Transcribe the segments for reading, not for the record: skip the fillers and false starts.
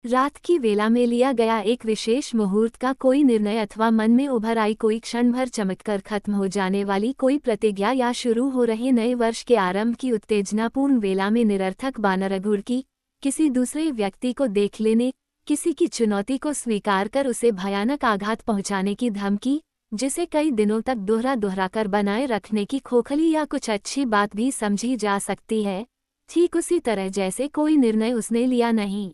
रात की वेला में लिया गया एक विशेष मुहूर्त का कोई निर्णय अथवा मन में उभर आई कोई क्षण भर चमककर खत्म हो जाने वाली कोई प्रतिज्ञा या शुरू हो रहे नए वर्ष के आरंभ की उत्तेजनापूर्ण वेला में निरर्थक बानरगुड़ की, किसी दूसरे व्यक्ति को देख लेने, किसी की चुनौती को स्वीकार कर उसे भयानक आघात पहुंचाने की धमकी, जिसे कई दिनों तक दोहरा कर बनाए रखने की खोखली या कुछ अच्छी बात भी समझी जा सकती है, ठीक उसी तरह जैसे कोई निर्णय उसने लिया नहीं।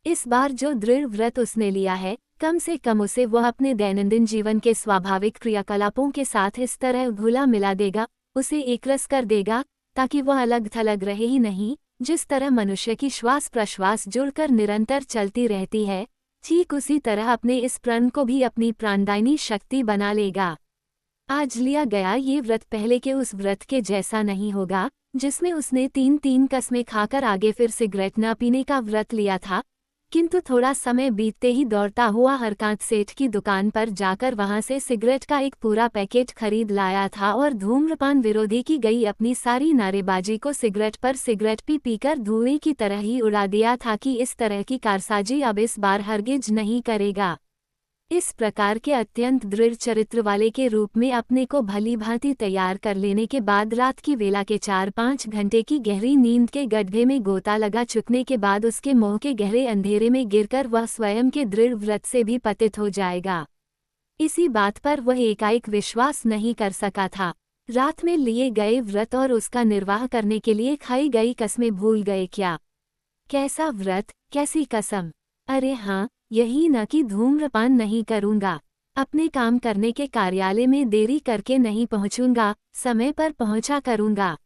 इस बार जो दृढ़ व्रत उसने लिया है, कम से कम उसे वह अपने दैनंदिन जीवन के स्वाभाविक क्रियाकलापों के साथ इस तरह घुला मिला देगा, उसे एकरस कर देगा, ताकि वह अलग थलग रहे ही नहीं, जिस तरह मनुष्य की श्वास प्रश्वास जुड़कर निरंतर चलती रहती है, ठीक उसी तरह अपने इस प्रण को भी अपनी प्राणदायिनी शक्ति बना लेगा। आज लिया गया ये व्रत पहले के उस व्रत के जैसा नहीं होगा, जिसमें उसने 3-3 कस्में खाकर आगे फिर सिगरेट न पीने का व्रत लिया था, किंतु थोड़ा समय बीतते ही दौड़ता हुआ हरकांत सेठ की दुकान पर जाकर वहां से सिगरेट का एक पूरा पैकेट खरीद लाया था और धूम्रपान विरोधी की गई अपनी सारी नारेबाजी को सिगरेट पर सिगरेट पीकर धुएं की तरह ही उड़ा दिया था कि इस तरह की कारसाजी अब इस बार हरगिज नहीं करेगा। इस प्रकार के अत्यंत दृढ़ चरित्र वाले के रूप में अपने को भली भांति तैयार कर लेने के बाद रात की वेला के 4-5 घंटे की गहरी नींद के गड्ढे में गोता लगा चुकने के बाद उसके मोह के गहरे अंधेरे में गिरकर वह स्वयं के दृढ़ व्रत से भी पतित हो जाएगा। इसी बात पर वह एकाएक विश्वास नहीं कर सका था। रात में लिए गए व्रत और उसका निर्वाह करने के लिए खाई गई कस्में भूल गए क्या? कैसा व्रत, कैसी कसम! अरे हाँ, यही न कि धूम्रपान नहीं करूंगा, अपने काम करने के कार्यालय में देरी करके नहीं पहुंचूंगा, समय पर पहुंचा करूंगा।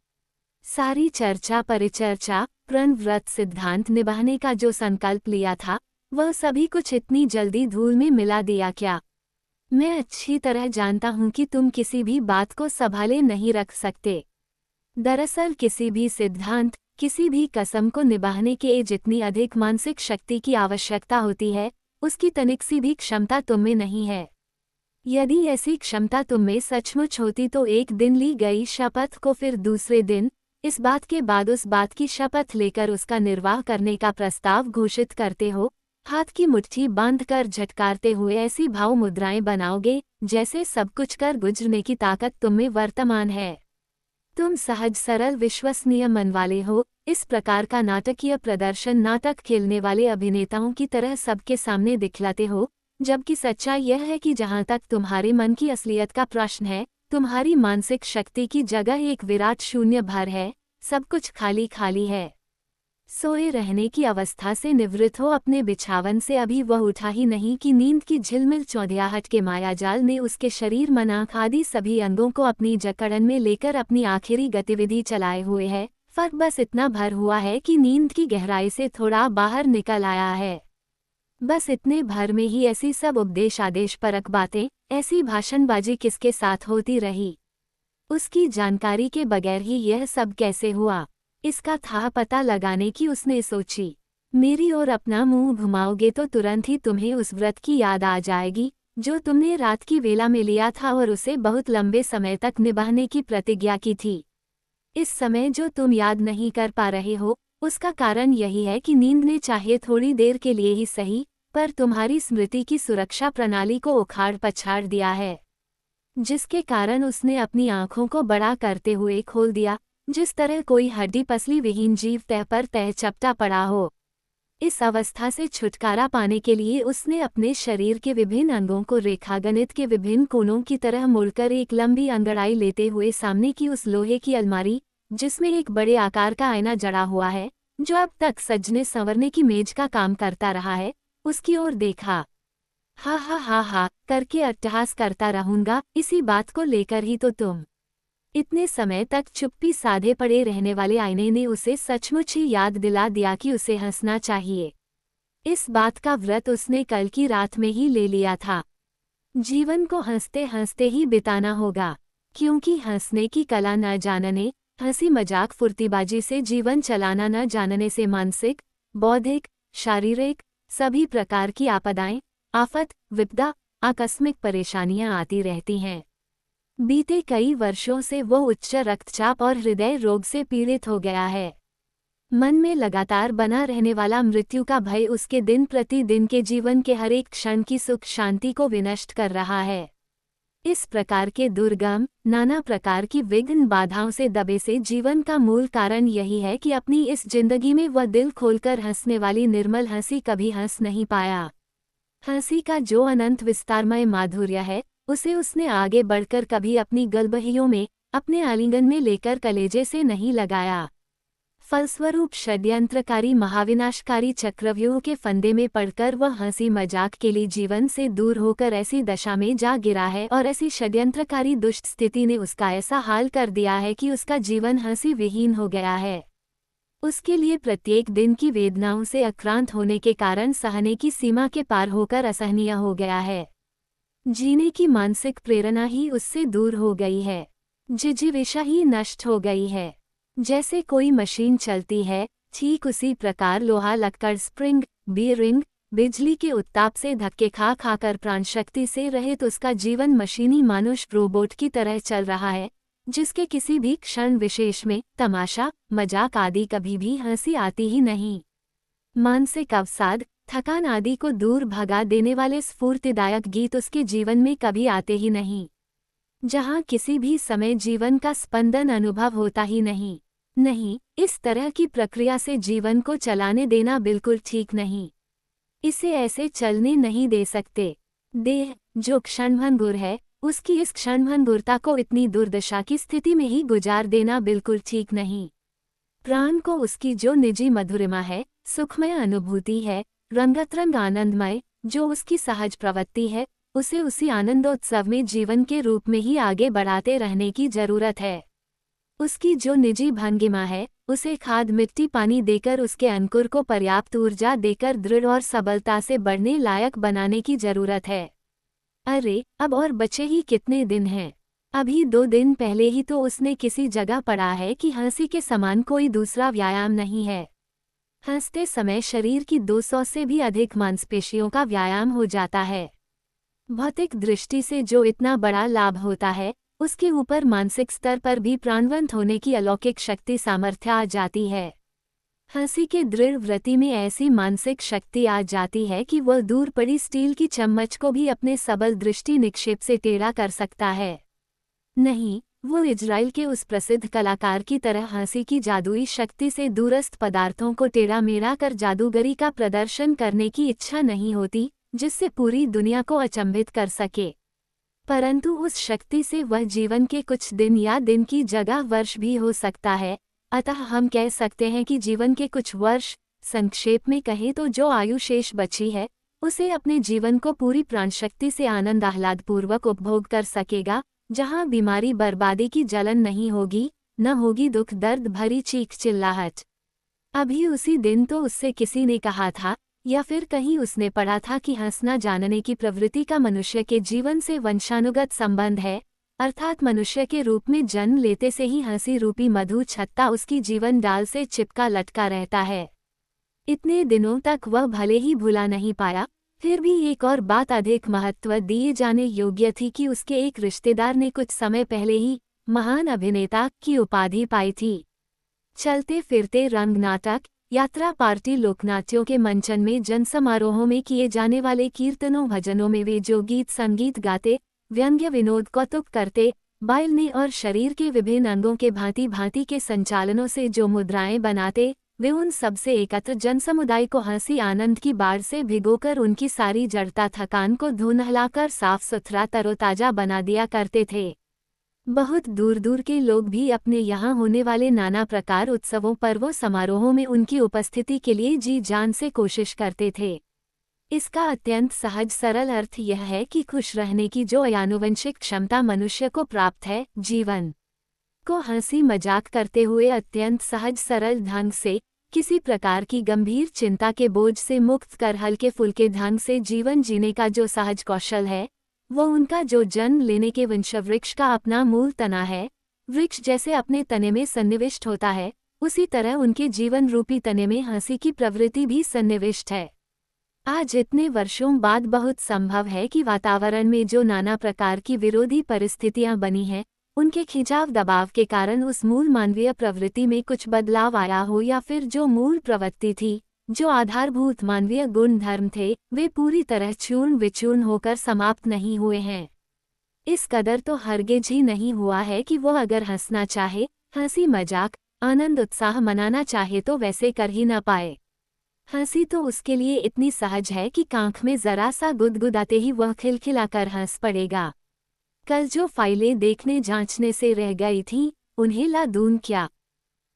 सारी चर्चा परिचर्चा, प्रण व्रत सिद्धांत निभाने का जो संकल्प लिया था, वह सभी कुछ इतनी जल्दी धूल में मिला दिया क्या? मैं अच्छी तरह जानता हूं कि तुम किसी भी बात को संभाले नहीं रख सकते। दरअसल किसी भी सिद्धांत, किसी भी कसम को निभाने के जितनी अधिक मानसिक शक्ति की आवश्यकता होती है, उसकी तनिक सी भी क्षमता तुममें नहीं है। यदि ऐसी क्षमता तुममें सचमुच होती तो एक दिन ली गई शपथ को फिर दूसरे दिन, इस बात के बाद उस बात की शपथ लेकर उसका निर्वाह करने का प्रस्ताव घोषित करते हो, हाथ की मुट्ठी बांधकर झटकारते हुए ऐसी भाव मुद्राएं बनाओगे, जैसे सब कुछ कर गुजरने की ताकत तुममें वर्तमान है। तुम सहज सरल विश्वसनीय मन वाले हो, इस प्रकार का नाटकीय प्रदर्शन नाटक खेलने वाले अभिनेताओं की तरह सबके सामने दिखलाते हो, जबकि सच्चाई यह है कि जहाँ तक तुम्हारे मन की असलियत का प्रश्न है, तुम्हारी मानसिक शक्ति की जगह एक विराट शून्य भर है, सब कुछ खाली खाली है। सोए रहने की अवस्था से निवृत्त हो अपने बिछावन से अभी वह उठा ही नहीं कि नींद की झिलमिल चौंधियाहट के मायाजाल ने उसके शरीर मन आँख आदि सभी अंगों को अपनी जकड़न में लेकर अपनी आखिरी गतिविधि चलाए हुए है। फर्क बस इतना भर हुआ है कि नींद की गहराई से थोड़ा बाहर निकल आया है। बस इतने भर में ही ऐसी सब उपदेश आदेश परक बातें, ऐसी भाषणबाजी किसके साथ होती रही, उसकी जानकारी के बगैर ही यह सब कैसे हुआ, इसका था पता लगाने की उसने सोची। मेरी ओर अपना मुंह घुमाओगे तो तुरंत ही तुम्हें उस व्रत की याद आ जाएगी, जो तुमने रात की वेला में लिया था और उसे बहुत लंबे समय तक निभाने की प्रतिज्ञा की थी। इस समय जो तुम याद नहीं कर पा रहे हो, उसका कारण यही है कि नींद ने चाहे थोड़ी देर के लिए ही सही, पर तुम्हारी स्मृति की सुरक्षा प्रणाली को उखाड़ पछाड़ दिया है, जिसके कारण उसने अपनी आंखों को बड़ा करते हुए खोल दिया, जिस तरह कोई हड्डी पसली विहीन जीव तह पर तह चपटा पड़ा हो। इस अवस्था से छुटकारा पाने के लिए उसने अपने शरीर के विभिन्न अंगों को रेखागणित के विभिन्न कोनों की तरह मुड़कर एक लंबी अंगड़ाई लेते हुए सामने की उस लोहे की अलमारी, जिसमें एक बड़े आकार का आईना जड़ा हुआ है, जो अब तक सजने संवरने की मेज का काम करता रहा है, उसकी ओर देखा। हा करके अट्टहास करता रहूंगा, इसी बात को लेकर ही तो तुम इतने समय तक चुप्पी साधे पड़े रहने वाले आईने ने उसे सचमुच ही याद दिला दिया कि उसे हंसना चाहिए। इस बात का व्रत उसने कल की रात में ही ले लिया था। जीवन को हंसते हंसते ही बिताना होगा, क्योंकि हंसने की कला न जानने, हंसी मजाक फुर्तीबाजी से जीवन चलाना न जानने से मानसिक, बौद्धिक, शारीरिक सभी प्रकार की आपदाएं, आफत, विपदा, आकस्मिक परेशानियां आती रहती हैं। बीते कई वर्षों से वो उच्च रक्तचाप और हृदय रोग से पीड़ित हो गया है। मन में लगातार बना रहने वाला मृत्यु का भय उसके दिन प्रतिदिन के जीवन के हर एक क्षण की सुख शांति को विनष्ट कर रहा है। इस प्रकार के दुर्गम, नाना प्रकार की विघ्न बाधाओं से दबे से जीवन का मूल कारण यही है कि अपनी इस जिंदगी में वह दिल खोलकर हंसने वाली निर्मल हंसी कभी हंस नहीं पाया। हंसी का जो अनंत विस्तारमय माधुर्य है, उसे उसने आगे बढ़कर कभी अपनी गलबहियों में, अपने आलिंगन में लेकर कलेजे से नहीं लगाया। फलस्वरूप षड्यंत्रकारी महाविनाशकारी चक्रव्यूह के फंदे में पड़कर वह हंसी मजाक के लिए जीवन से दूर होकर ऐसी दशा में जा गिरा है और ऐसी षड्यंत्रकारी दुष्ट स्थिति ने उसका ऐसा हाल कर दिया है कि उसका जीवन हंसी विहीन हो गया है। उसके लिए प्रत्येक दिन की वेदनाओं से आक्रांत होने के कारण सहने की सीमा के पार होकर असहनीय हो गया है। जीने की मानसिक प्रेरणा ही उससे दूर हो गई है। जिजीविषा ही नष्ट हो गई है। जैसे कोई मशीन चलती है, ठीक उसी प्रकार लोहा लक्कड़ स्प्रिंग, बीयरिंग, बिजली के उत्ताप से धक्के खा खाकर प्राणशक्ति से रहित उसका जीवन मशीनी मानुष रोबोट की तरह चल रहा है, जिसके किसी भी क्षण विशेष में तमाशा, मजाक आदि कभी भी हंसी आती ही नहीं। मानसिक अवसाद, थकान आदि को दूर भगा देने वाले स्फूर्तिदायक गीत उसके जीवन में कभी आते ही नहीं। जहाँ किसी भी समय जीवन का स्पंदन अनुभव होता ही नहीं। इस तरह की प्रक्रिया से जीवन को चलाने देना बिल्कुल ठीक नहीं। इसे ऐसे चलने नहीं दे सकते। देह जो क्षणभंगुर है, उसकी इस क्षणभंगुरता को इतनी दुर्दशा की स्थिति में ही गुजार देना बिल्कुल ठीक नहीं। प्राण को उसकी जो निजी मधुरिमा है, सुखमय अनुभूति है, रंगतरंग आनंदमय, जो उसकी सहज प्रवृत्ति है, उसे उसी आनंदोत्सव में जीवन के रूप में ही आगे बढ़ाते रहने की जरूरत है। उसकी जो निजी भंगिमा है, उसे खाद मिट्टी पानी देकर उसके अंकुर को पर्याप्त ऊर्जा देकर दृढ़ और सबलता से बढ़ने लायक बनाने की जरूरत है। अरे, अब और बचे ही कितने दिन हैं? अभी 2 दिन पहले ही तो उसने किसी जगह पढ़ा है कि हंसी के समान कोई दूसरा व्यायाम नहीं है। हंसते समय शरीर की 200 से भी अधिक मांसपेशियों का व्यायाम हो जाता है। भौतिक दृष्टि से जो इतना बड़ा लाभ होता है, उसके ऊपर मानसिक स्तर पर भी प्राणवंत होने की अलौकिक शक्ति सामर्थ्य आ जाती है। हंसी के दृढ़ व्रति में ऐसी मानसिक शक्ति आ जाती है कि वह दूर पड़ी स्टील की चम्मच को भी अपने सबल दृष्टि निक्षेप से टेढ़ा कर सकता है। नहीं, वो इजराइल के उस प्रसिद्ध कलाकार की तरह हंसी की जादुई शक्ति से दूरस्थ पदार्थों को टेढ़ा मेढ़ा कर जादूगरी का प्रदर्शन करने की इच्छा नहीं होती, जिससे पूरी दुनिया को अचंभित कर सके। परंतु उस शक्ति से वह जीवन के कुछ दिन या दिन की जगह वर्ष भी हो सकता है। अतः हम कह सकते हैं कि जीवन के कुछ वर्ष, संक्षेप में कहें तो जो आयु शेष बची है, उसे अपने जीवन को पूरी प्राणशक्ति से आनंद आह्लादपूर्वक उपभोग कर सकेगा, जहाँ बीमारी बर्बादी की जलन नहीं होगी, न होगी दुख दर्द भरी चीख चिल्लाहट। अभी उसी दिन तो उससे किसी ने कहा था, या फिर कहीं उसने पढ़ा था कि हंसना जानने की प्रवृत्ति का मनुष्य के जीवन से वंशानुगत संबंध है, अर्थात मनुष्य के रूप में जन्म लेते से ही हंसी रूपी मधु छत्ता उसकी जीवन डाल से चिपका लटका रहता है। इतने दिनों तक वह भले ही भुला नहीं पाया, फिर भी एक और बात अधिक महत्व दिए जाने योग्य थी कि उसके एक रिश्तेदार ने कुछ समय पहले ही महान अभिनेता की उपाधि पाई थी। चलते फिरते रंग नाटक, यात्रा पार्टी लोकनाट्यों के मंचन में जनसमारोहों में किए जाने वाले कीर्तनों भजनों में वे जो गीत संगीत गाते, व्यंग्य विनोद कौतुक करते, बाइलने और शरीर के विभिन्न अंगों के भांति भांति के संचालनों से जो मुद्राएं बनाते, वे उन सब से एकत्र जनसमुदाय को हंसी आनंद की बाढ़ से भिगोकर उनकी सारी जड़ता थकान को धो नहलाकर साफ सुथरा तरोताजा बना दिया करते थे। बहुत दूर दूर के लोग भी अपने यहाँ होने वाले नाना प्रकार उत्सवों पर्वों समारोहों में उनकी उपस्थिति के लिए जी जान से कोशिश करते थे। इसका अत्यंत सहज सरल अर्थ यह है कि खुश रहने की जो आनुवंशिक क्षमता मनुष्य को प्राप्त है, जीवन को हंसी मजाक करते हुए अत्यंत सहज सरल ढंग से, किसी प्रकार की गंभीर चिंता के बोझ से मुक्त कर हल्के फुल्के ढंग से जीवन जीने का जो सहज कौशल है, वो उनका जो जन्म लेने के वंशवृक्ष का अपना मूल तना है। वृक्ष जैसे अपने तने में सन्निविष्ट होता है, उसी तरह उनके जीवन रूपी तने में हंसी की प्रवृत्ति भी सन्निविष्ट है। आज इतने वर्षों बाद बहुत संभव है कि वातावरण में जो नाना प्रकार की विरोधी परिस्थितियां बनी हैं, उनके खिंचाव दबाव के कारण उस मूल मानवीय प्रवृत्ति में कुछ बदलाव आया हो, या फिर जो मूल प्रवृत्ति थी, जो आधारभूत मानवीय गुण धर्म थे, वे पूरी तरह चूर्ण विचूर्ण होकर समाप्त नहीं हुए हैं। इस कदर तो हरगिज ही नहीं हुआ है कि वो अगर हंसना चाहे, हंसी मजाक आनंद उत्साह मनाना चाहे तो वैसे कर ही न पाए। हंसी तो उसके लिए इतनी सहज है कि आंख में जरा सा गुदगुदाते ही वह खिलखिलाकर हंस पड़ेगा। कल जो फाइलें देखने जांचने से रह गई थीं, उन्हें ला दूं क्या?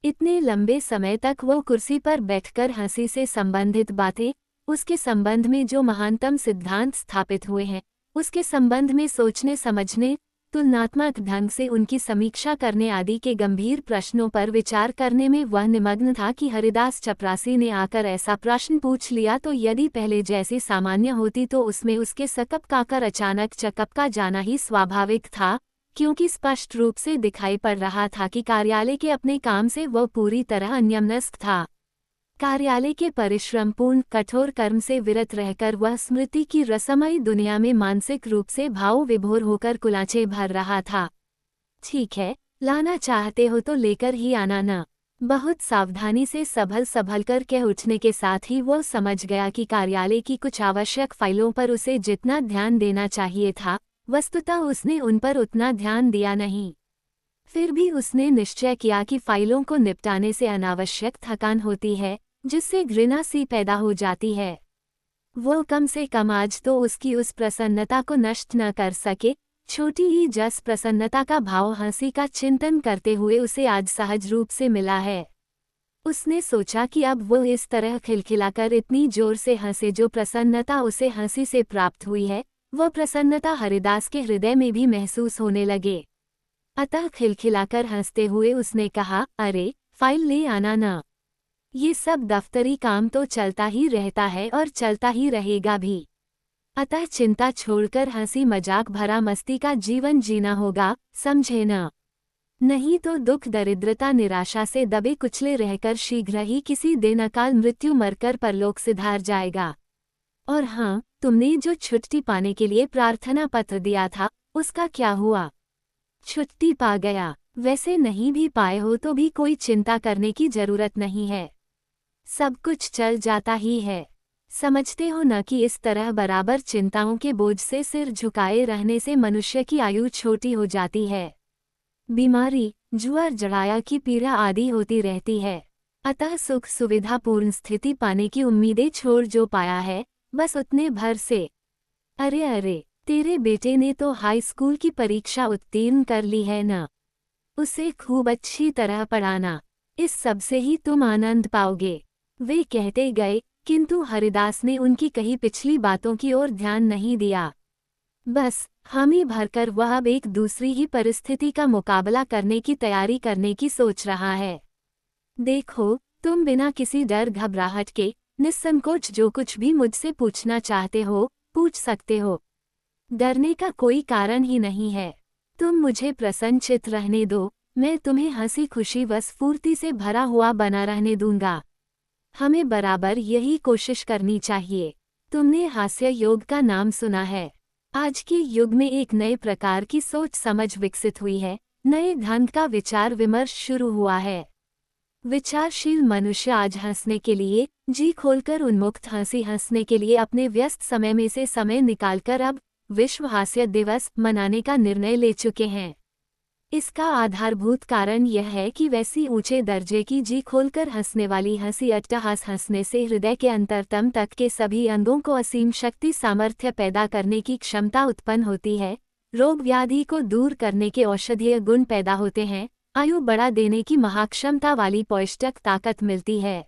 इतने लंबे समय तक वो कुर्सी पर बैठकर हंसी से संबंधित बातें, उसके संबंध में जो महानतम सिद्धांत स्थापित हुए हैं, उसके संबंध में सोचने समझने, तुलनात्मक ढंग से उनकी समीक्षा करने आदि के गंभीर प्रश्नों पर विचार करने में वह निमग्न था कि हरिदास चपरासी ने आकर ऐसा प्रश्न पूछ लिया तो यदि पहले जैसी सामान्य होती तो उसमें उसके सकप काकर अचानक चकपका जाना ही स्वाभाविक था, क्योंकि स्पष्ट रूप से दिखाई पड़ रहा था कि कार्यालय के अपने काम से वह पूरी तरह अन्यमनस्क था। कार्यालय के परिश्रमपूर्ण कठोर कर्म से विरत रहकर वह स्मृति की रसमयी दुनिया में मानसिक रूप से भाव विभोर होकर कुलाचे भर रहा था। ठीक है, लाना चाहते हो तो लेकर ही आना न। बहुत सावधानी से संभल कर कह उठने के साथ ही वो समझ गया कि कार्यालय की कुछ आवश्यक फाइलों पर उसे जितना ध्यान देना चाहिए था, वस्तुतः उसने उन पर उतना ध्यान दिया नहीं। फिर भी उसने निश्चय किया कि फाइलों को निपटाने से अनावश्यक थकान होती है, जिससे घृणा सी पैदा हो जाती है। वो कम से कम आज तो उसकी उस प्रसन्नता को नष्ट न कर सके। छोटी ही जस प्रसन्नता का भाव हंसी का चिंतन करते हुए उसे आज सहज रूप से मिला है। उसने सोचा कि अब वो इस तरह खिलखिलाकर इतनी जोर से हंसे जो प्रसन्नता उसे हंसी से प्राप्त हुई है, वह प्रसन्नता हरिदास के हृदय में भी महसूस होने लगे। अतः खिलखिलाकर हंसते हुए उसने कहा, अरे फाइल ले आना ना। ये सब दफ्तरी काम तो चलता ही रहता है और चलता ही रहेगा भी। अतः चिंता छोड़कर हंसी मजाक भरा मस्ती का जीवन जीना होगा, समझे न? नहीं तो दुख दरिद्रता निराशा से दबे कुचले रहकर शीघ्र ही किसी दिन अकाल मृत्यु मरकर परलोक सिधार जाएगा। और हाँ, तुमने जो छुट्टी पाने के लिए प्रार्थना पत्र दिया था, उसका क्या हुआ? छुट्टी पा गया? वैसे नहीं भी पाए हो तो भी कोई चिंता करने की जरूरत नहीं है, सब कुछ चल जाता ही है। समझते हो न कि इस तरह बराबर चिंताओं के बोझ से सिर झुकाए रहने से मनुष्य की आयु छोटी हो जाती है। बीमारी, जुआ जड़ाया की पीड़ा आदि होती रहती है। अतः सुख सुविधापूर्ण स्थिति पाने की उम्मीदें छोड़ जो पाया है, बस उतने भर से। अरे अरे, तेरे बेटे ने तो हाई स्कूल की परीक्षा उत्तीर्ण कर ली है न? उसे खूब अच्छी तरह पढ़ाना, इस सब से ही तुम आनंद पाओगे। वे कहते गए, किंतु हरिदास ने उनकी कही पिछली बातों की ओर ध्यान नहीं दिया। बस हामी भरकर वह अब एक दूसरी ही परिस्थिति का मुकाबला करने की तैयारी करने की सोच रहा है। देखो, तुम बिना किसी डर घबराहट के निस्संकोच जो कुछ भी मुझसे पूछना चाहते हो, पूछ सकते हो। डरने का कोई कारण ही नहीं है। तुम मुझे प्रसन्नचित्त रहने दो, मैं तुम्हें हंसी खुशी व स्फूर्ति से भरा हुआ बना रहने दूंगा। हमें बराबर यही कोशिश करनी चाहिए। तुमने हास्य योग का नाम सुना है। आज के युग में एक नए प्रकार की सोच समझ विकसित हुई है, नए ढंग का विचार विमर्श शुरू हुआ है। विचारशील मनुष्य आज हंसने के लिए, जी खोलकर उन्मुक्त हंसने के लिए अपने व्यस्त समय में से समय निकालकर अब विश्व हास्य दिवस मनाने का निर्णय ले चुके हैं। इसका आधारभूत कारण यह है कि वैसी ऊंचे दर्जे की जी खोलकर हंसने वाली हंसी अट्टहास हंसने से हृदय के अंतरतम तक के सभी अंगों को असीम शक्ति सामर्थ्य पैदा करने की क्षमता उत्पन्न होती है, रोग व्याधि को दूर करने के औषधीय गुण पैदा होते हैं, आयु बढ़ा देने की महाक्षमता वाली पौष्टिक ताकत मिलती है।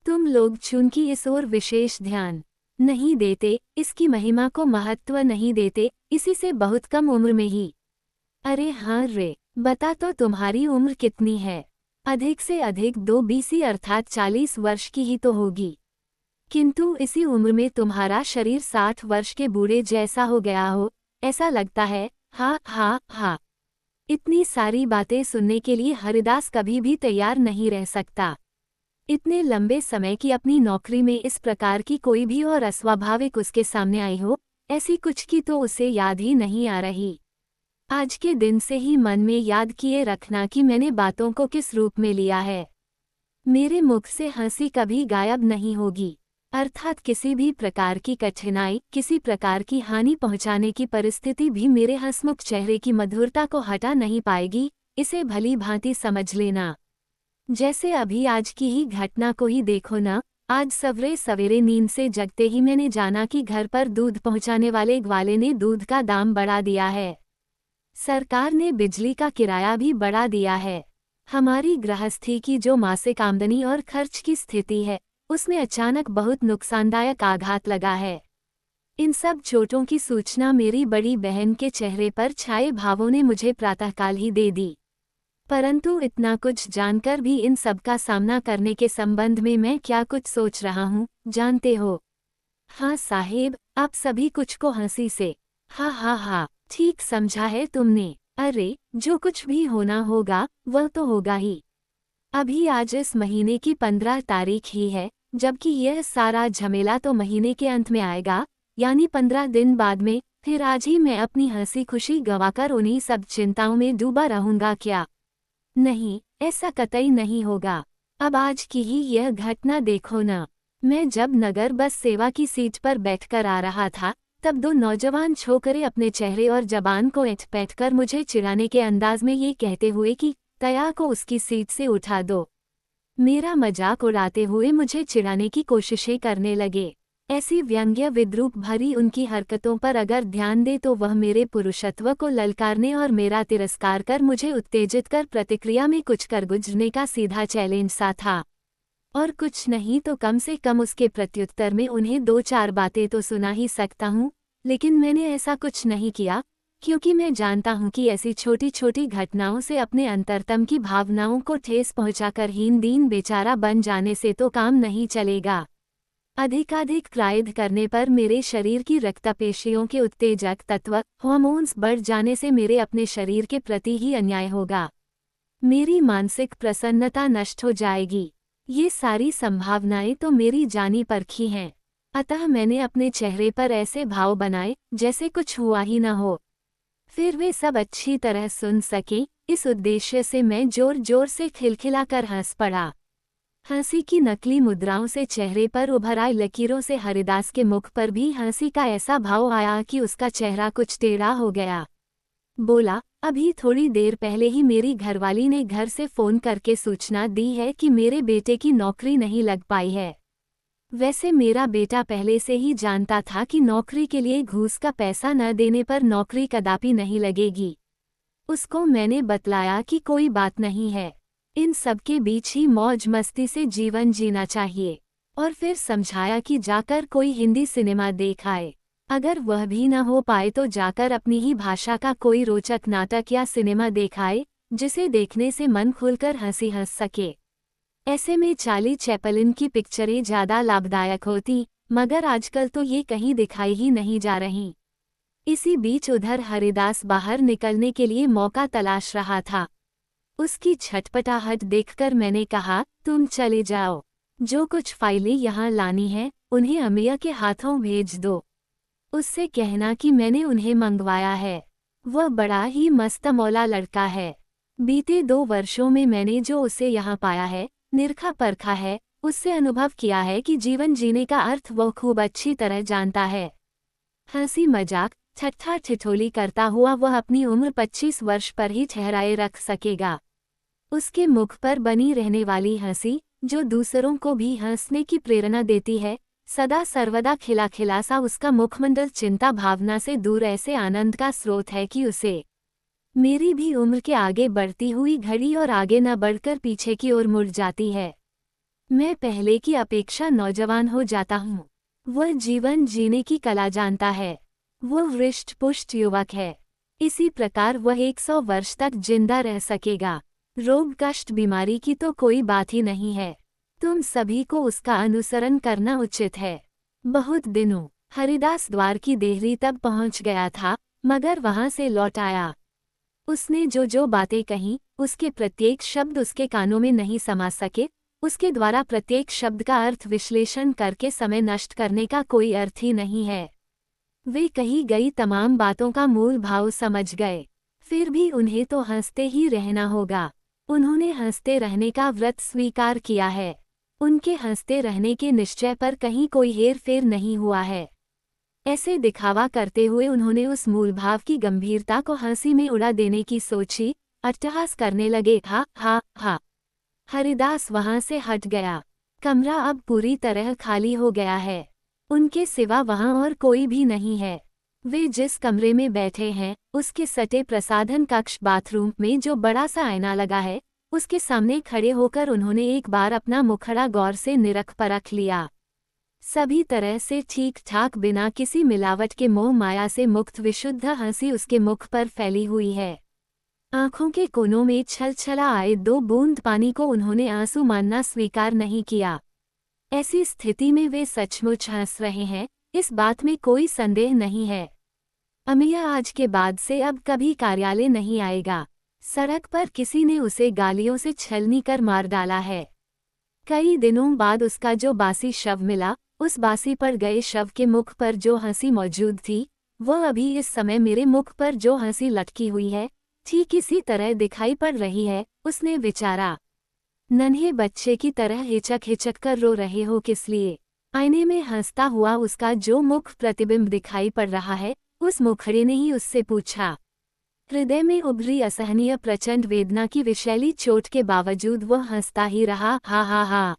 तुम लोग चूंकि इस ओर विशेष ध्यान नहीं देते, इसकी महिमा को महत्व नहीं देते, इसी से बहुत कम उम्र में ही। अरे हाँ रे, बता तो तुम्हारी उम्र कितनी है? अधिक से अधिक 2 BC अर्थात 40 वर्ष की ही तो होगी। किंतु इसी उम्र में तुम्हारा शरीर 60 वर्ष के बूढ़े जैसा हो गया हो, ऐसा लगता है। हाँ हाँ हाँ। इतनी सारी बातें सुनने के लिए हरिदास कभी भी तैयार नहीं रह सकता। इतने लंबे समय की अपनी नौकरी में इस प्रकार की कोई भी और अस्वाभाविक उसके सामने आई हो, ऐसी कुछ की तो उसे याद ही नहीं आ रही। आज के दिन से ही मन में याद किए रखना कि मैंने बातों को किस रूप में लिया है। मेरे मुख से हंसी कभी गायब नहीं होगी, अर्थात किसी भी प्रकार की कठिनाई, किसी प्रकार की हानि पहुंचाने की परिस्थिति भी मेरे हंसमुख चेहरे की मधुरता को हटा नहीं पाएगी। इसे भली भांति समझ लेना। जैसे अभी आज की ही घटना को ही देखो ना। आज सवेरे सवेरे नींद से जगते ही मैंने जाना कि घर पर दूध पहुंचाने वाले ग्वाले ने दूध का दाम बढ़ा दिया है। सरकार ने बिजली का किराया भी बढ़ा दिया है। हमारी गृहस्थी की जो मासिक आमदनी और खर्च की स्थिति है, उसमें अचानक बहुत नुकसानदायक आघात लगा है। इन सब चोटों की सूचना मेरी बड़ी बहन के चेहरे पर छाए भावों ने मुझे प्रातःकाल ही दे दी। परंतु इतना कुछ जानकर भी इन सब का सामना करने के संबंध में मैं क्या कुछ सोच रहा हूँ, जानते हो? हाँ साहेब, आप सभी कुछ को हंसी से हा हा हा ठीक समझा है तुमने। अरे, जो कुछ भी होना होगा वह तो होगा ही। अभी आज इस महीने की 15 तारीख ही है, जबकि यह सारा झमेला तो महीने के अंत में आएगा, यानी 15 दिन बाद में। फिर आज ही मैं अपनी हंसी खुशी गंवाकर उन्हीं सब चिंताओं में डूबा रहूंगा क्या? नहीं, ऐसा कतई नहीं होगा। अब आज की ही यह घटना देखो ना। मैं जब नगर बस सेवा की सीट पर बैठकर आ रहा था, तब दो नौजवान छोकरे अपने चेहरे और जबान को ऐंठ-पैंठ कर मुझे चिढ़ाने के अंदाज में ये कहते हुए कि तया को उसकी सीट से उठा दो। मेरा मजाक उड़ाते हुए मुझे चिढ़ाने की कोशिशें करने लगे। ऐसी व्यंग्य विद्रूप भरी उनकी हरकतों पर अगर ध्यान दे तो वह मेरे पुरुषत्व को ललकारने और मेरा तिरस्कार कर मुझे उत्तेजित कर प्रतिक्रिया में कुछ कर गुजरने का सीधा चैलेंज सा था। और कुछ नहीं तो कम से कम उसके प्रत्युत्तर में उन्हें 2-4 बातें तो सुना ही सकता हूँ। लेकिन मैंने ऐसा कुछ नहीं किया, क्योंकि मैं जानता हूँ कि ऐसी छोटी छोटी घटनाओं से अपने अंतरतम की भावनाओं को ठेस पहुँचाकर हीन दीन बेचारा बन जाने से तो काम नहीं चलेगा। अधिकाधिक क्राइध करने पर मेरे शरीर की रक्तपेशियों के उत्तेजक तत्व हार्मोन्स बढ़ जाने से मेरे अपने शरीर के प्रति ही अन्याय होगा। मेरी मानसिक प्रसन्नता नष्ट हो जाएगी। ये सारी संभावनाएं तो मेरी जानी परखी हैं। अतः मैंने अपने चेहरे पर ऐसे भाव बनाए जैसे कुछ हुआ ही न हो। फिर वे सब अच्छी तरह सुन सकें, इस उद्देश्य से मैं जोर जोर से खिलखिलाकर हंस पड़ा। हंसी की नकली मुद्राओं से चेहरे पर उभर आई लकीरों से हरिदास के मुख पर भी हंसी का ऐसा भाव आया कि उसका चेहरा कुछ टेढ़ा हो गया। बोला, अभी थोड़ी देर पहले ही मेरी घरवाली ने घर से फोन करके सूचना दी है कि मेरे बेटे की नौकरी नहीं लग पाई है। वैसे मेरा बेटा पहले से ही जानता था कि नौकरी के लिए घूस का पैसा न देने पर नौकरी कदापि नहीं लगेगी। उसको मैंने बतलाया कि कोई बात नहीं है, इन सब के बीच ही मौज मस्ती से जीवन जीना चाहिए। और फिर समझाया कि जाकर कोई हिंदी सिनेमा देख आए। अगर वह भी न हो पाए तो जाकर अपनी ही भाषा का कोई रोचक नाटक या सिनेमा देख आए, जिसे देखने से मन खुलकर हंस सके। ऐसे में चार्ली चैपलिन की पिक्चरें ज़्यादा लाभदायक होती, मगर आजकल तो ये कहीं दिखाई ही नहीं जा रही। इसी बीच उधर हरिदास बाहर निकलने के लिए मौका तलाश रहा था। उसकी छटपटाहट देखकर मैंने कहा, तुम चले जाओ। जो कुछ फाइलें यहाँ लानी है उन्हें अमिया के हाथों भेज दो। उससे कहना कि मैंने उन्हें मंगवाया है। वह बड़ा ही मस्तमौला लड़का है। बीते 2 वर्षों में मैंने जो उसे यहाँ पाया है, निरखा परखा है, उससे अनुभव किया है कि जीवन जीने का अर्थ वह खूब अच्छी तरह जानता है। हंसी मजाक ठट्ठा ठिठोली करता हुआ वह अपनी उम्र 25 वर्ष पर ही ठहराए रख सकेगा। उसके मुख पर बनी रहने वाली हंसी, जो दूसरों को भी हंसने की प्रेरणा देती है, सदा सर्वदा खिला खिला सा उसका मुखमंडल चिंता भावना से दूर ऐसे आनंद का स्रोत है कि उसे मेरी भी उम्र के आगे बढ़ती हुई घड़ी और आगे न बढ़कर पीछे की ओर मुड़ जाती है। मैं पहले की अपेक्षा नौजवान हो जाता हूँ। वह जीवन जीने की कला जानता है। वह हृष्ट पुष्ट युवक है। इसी प्रकार वह 100 वर्ष तक जिंदा रह सकेगा। रोग कष्ट बीमारी की तो कोई बात ही नहीं है। तुम सभी को उसका अनुसरण करना उचित है। बहुत दिनों हरिदास द्वार की देहरी तब पहुंच गया था, मगर वहां से लौट आया। उसने जो बातें कहीं, उसके प्रत्येक शब्द उसके कानों में नहीं समा सके। उसके द्वारा प्रत्येक शब्द का अर्थ विश्लेषण करके समय नष्ट करने का कोई अर्थ ही नहीं है। वे कही गई तमाम बातों का मूल भाव समझ गए। फिर भी उन्हें तो हंसते ही रहना होगा। उन्होंने हंसते रहने का व्रत स्वीकार किया है। उनके हंसते रहने के निश्चय पर कहीं कोई हेर फेर नहीं हुआ है। ऐसे दिखावा करते हुए उन्होंने उस मूल भाव की गंभीरता को हंसी में उड़ा देने की सोची। अट्टहास करने लगे, हा हा हा। हरिदास वहां से हट गया। कमरा अब पूरी तरह खाली हो गया है। उनके सिवा वहां और कोई भी नहीं है। वे जिस कमरे में बैठे हैं उसके सटे प्रसाधन कक्ष बाथरूम में जो बड़ा सा आईना लगा है, उसके सामने खड़े होकर उन्होंने एक बार अपना मुखड़ा गौर से निरख परख लिया। सभी तरह से ठीक ठाक, बिना किसी मिलावट के मोह माया से मुक्त विशुद्ध हंसी उसके मुख पर फैली हुई है। आंखों के कोनों में छलछला आए 2 बूंद पानी को उन्होंने आंसू मानना स्वीकार नहीं किया। ऐसी स्थिति में वे सचमुच हंस रहे हैं, इस बात में कोई संदेह नहीं है। अमिया आज के बाद से अब कभी कार्यालय नहीं आएगा। सड़क पर किसी ने उसे गालियों से छलनी कर मार डाला है। कई दिनों बाद उसका जो बासी शव मिला, उस बासी पड़ गए शव के मुख पर जो हंसी मौजूद थी, वह अभी इस समय मेरे मुख पर जो हंसी लटकी हुई है, ठीक इसी तरह दिखाई पड़ रही है। उसने विचारा। नन्हे बच्चे की तरह हिचक हिचक कर रो रहे हो किस लिए? आईने में हंसता हुआ उसका जो मुख प्रतिबिंब दिखाई पड़ रहा है, उस मुखड़े ने ही उससे पूछा। हृदय में उभरी असहनीय प्रचंड वेदना की विषैली चोट के बावजूद वह हंसता ही रहा, हा हा हा।